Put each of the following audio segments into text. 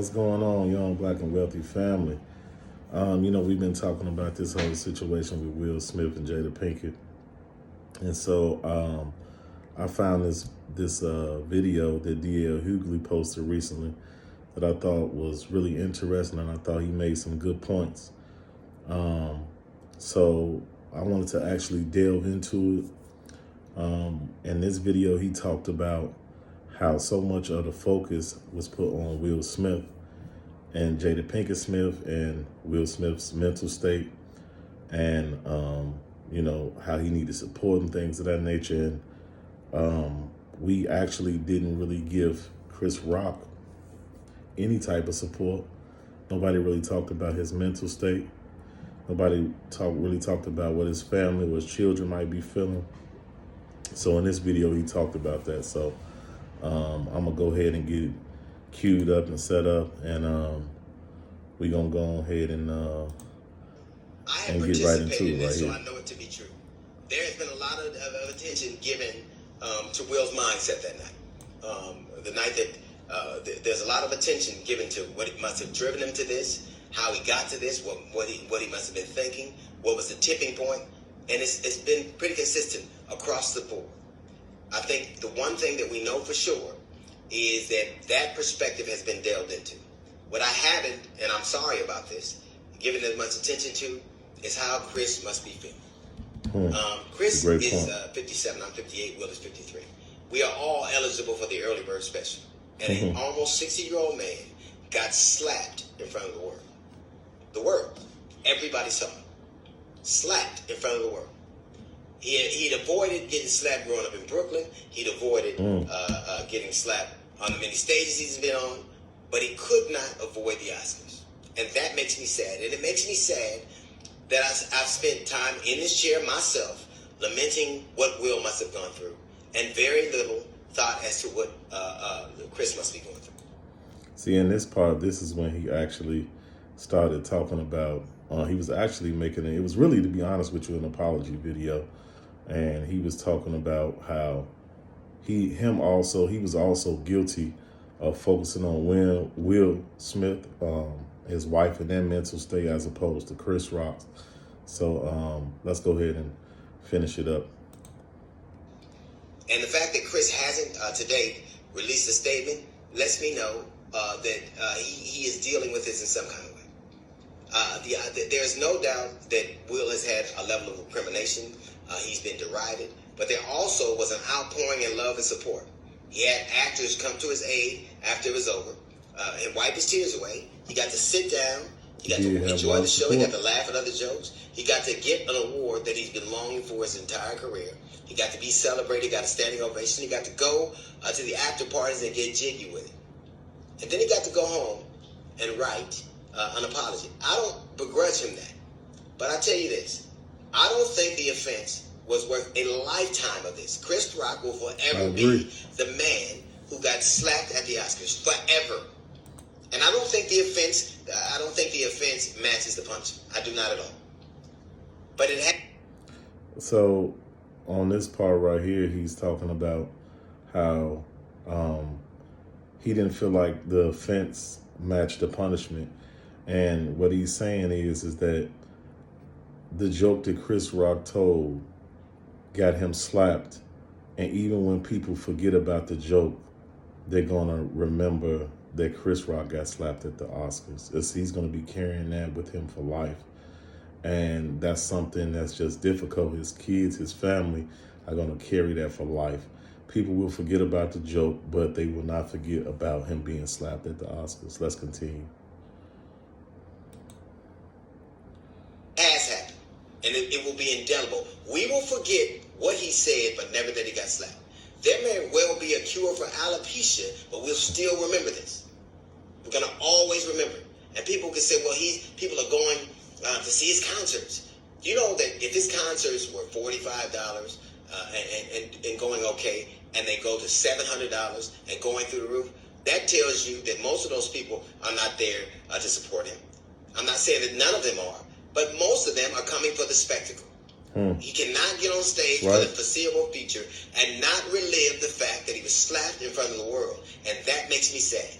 What's going on, young black and wealthy family? We've been talking about this whole situation with Will Smith and Jada Pinkett, and so I found this video that DL Hughley posted recently that I thought was really interesting, and I thought he made some good points. So I wanted to actually delve into it. In this video, he talked about how so much of the focus was put on Will Smith and Jada Pinkett Smith and Will Smith's mental state, and how he needed support and things of that nature. And we actually didn't really give Chris Rock any type of support. Nobody really talked about his mental state. Nobody really talked about what his family or his children might be feeling. So in this video, he talked about that. So I'm gonna go ahead and get it queued up and set up, and we're gonna go ahead and get right into it right here. So I know it to be true. There has been a lot of attention given to Will's mindset that night. The night that there's a lot of attention given to what it must have driven him to this, how he got to this, what he must have been thinking, what was the tipping point, and it's been pretty consistent across the board. I think the one thing that we know for sure is that perspective has been delved into. What I haven't, and I'm sorry about this, given as much attention to, is how Chris must be feeling. Chris is 57, I'm 58, Will is 53. We are all eligible for the early bird special. And an almost 60-year-old man got slapped in front of the world. The world. Everybody saw him. Slapped in front of the world. He'd avoided getting slapped growing up in Brooklyn. He'd avoided getting slapped on the many stages he's been on. But he could not avoid the Oscars. And that makes me sad. And it makes me sad that I've spent time in this chair myself lamenting what Will must have gone through. And very little thought as to what Chris must be going through. See, in this part, this is when he actually started talking about, he was actually making it was really, to be honest with you, an apology video. And he was talking about how he was also guilty of focusing on Will Smith, his wife, and their mental state, as opposed to Chris Rock. So let's go ahead and finish it up. And the fact that Chris hasn't to date released a statement lets me know that he is dealing with this in some kind of way. There's no doubt that Will has had a level of recrimination. He's been derided, but there also was an outpouring in love and support. He had actors come to his aid after it was over and wipe his tears away. He got to sit down. He got to enjoy the show. He got to laugh at other jokes. He got to get an award that he's been longing for his entire career. He got to be celebrated. He got a standing ovation. He got to go to the after parties and get jiggy with it. And then he got to go home and write an apology. I don't begrudge him that. But I tell you this. I don't think the offense was worth a lifetime of this. Chris Rock will forever be the man who got slapped at the Oscars. Forever. And I don't think the offense matches the punishment. I do not at all. But it had. So on this part right here, he's talking about how he didn't feel like the offense matched the punishment. And what he's saying is that the joke that Chris Rock told got him slapped. And even when people forget about the joke, they're going to remember that Chris Rock got slapped at the Oscars. He's going to be carrying that with him for life. And that's something that's just difficult. His kids, his family are going to carry that for life. People will forget about the joke, but they will not forget about him being slapped at the Oscars. Let's continue. Has happened. And it will be indelible. We will forget what he said, but never that he got slapped. There may well be a cure for alopecia, but we'll still remember this. We're going to always remember it. And people can say, well, people are going to see his concerts. You know that if his concerts were $45 and going okay, and they go to $700 and going through the roof, that tells you that most of those people are not there to support him. I'm not saying that none of them are, but most of them are coming for the spectacle. He cannot get on stage for the foreseeable future and not relive the fact that he was slapped in front of the world. And that makes me sad.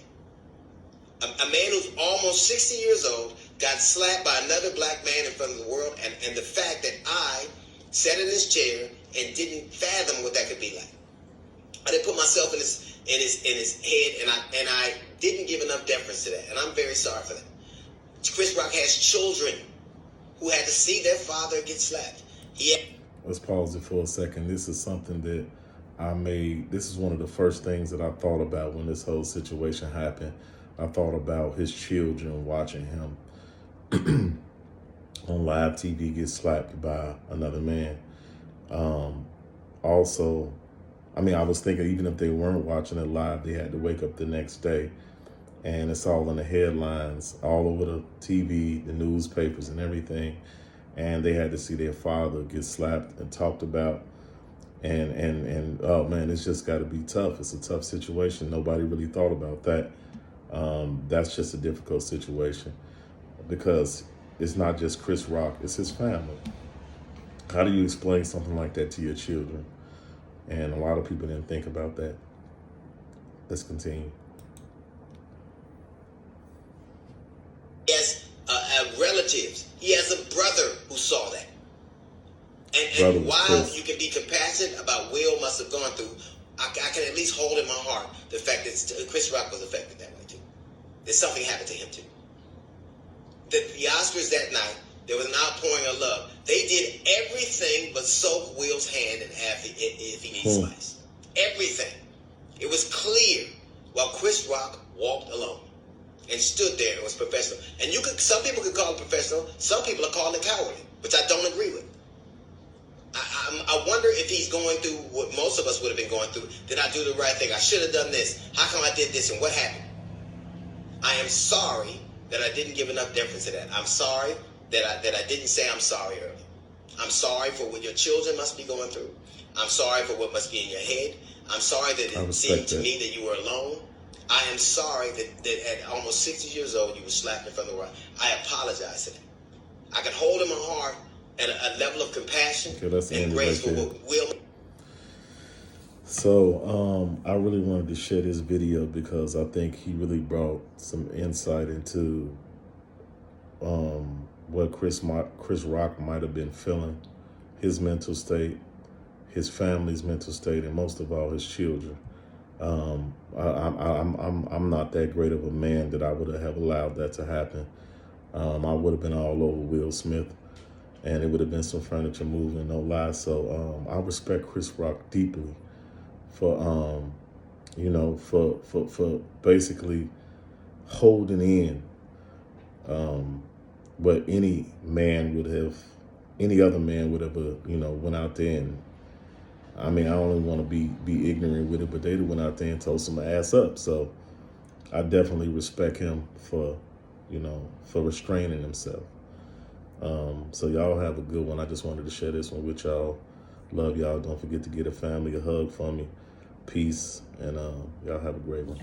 A man who's almost 60 years old got slapped by another black man in front of the world, and the fact that I sat in his chair and didn't fathom what that could be like. I didn't put myself in his head, and I didn't give enough deference to that, and I'm very sorry for that. Chris Rock has children who had to see their father get slapped. Let's pause it for a second. This is something that this is one of the first things that I thought about when this whole situation happened. I thought about his children watching him on live TV get slapped by another man. Also, I mean, I was thinking even if they weren't watching it live, they had to wake up the next day, and it's all in the headlines, all over the TV, the newspapers and everything. And they had to see their father get slapped and talked about. And oh man, it's just got to be tough. It's a tough situation. Nobody really thought about that. That's just a difficult situation because it's not just Chris Rock, it's his family. How do you explain something like that to your children? And a lot of people didn't think about that. Let's continue. He has relatives. He has a brother who saw that. And while you can be compassionate about Will must have gone through, I can at least hold in my heart the fact that Chris Rock was affected that way too. That something happened to him too. The Oscars that night, there was an outpouring of love. They did everything but soak Will's hand in half if he needs slice. Everything. It was clear while Chris Rock walked alone and stood there and was professional. And some people could call it professional. Some people are calling it cowardly, which I don't agree with. I wonder if he's going through what most of us would have been going through. Did I do the right thing? I should have done this. How come I did this and what happened? I am sorry that I didn't give enough deference to that. I'm sorry that I didn't say I'm sorry earlier. I'm sorry for what your children must be going through. I'm sorry for what must be in your head. I'm sorry that it seemed to me that you were alone. I am sorry that at almost 60 years old you were slapped in front of the world. I apologize to them. I can hold in my heart at a level of compassion and grace for what Will. So I really wanted to share this video because I think he really brought some insight into what Chris Rock might have been feeling, his mental state, his family's mental state, and most of all his children. I'm not that great of a man that I would have allowed that to happen. I would have been all over Will Smith, and it would have been some furniture moving, no lie. So I respect Chris Rock deeply for for basically holding in what any other man would have went out there and, I mean, I don't want to be ignorant with it, but they went out there and told some ass up. So I definitely respect him for restraining himself. So y'all have a good one. I just wanted to share this one with y'all. Love y'all. Don't forget to get a family a hug for me. Peace, and y'all have a great one.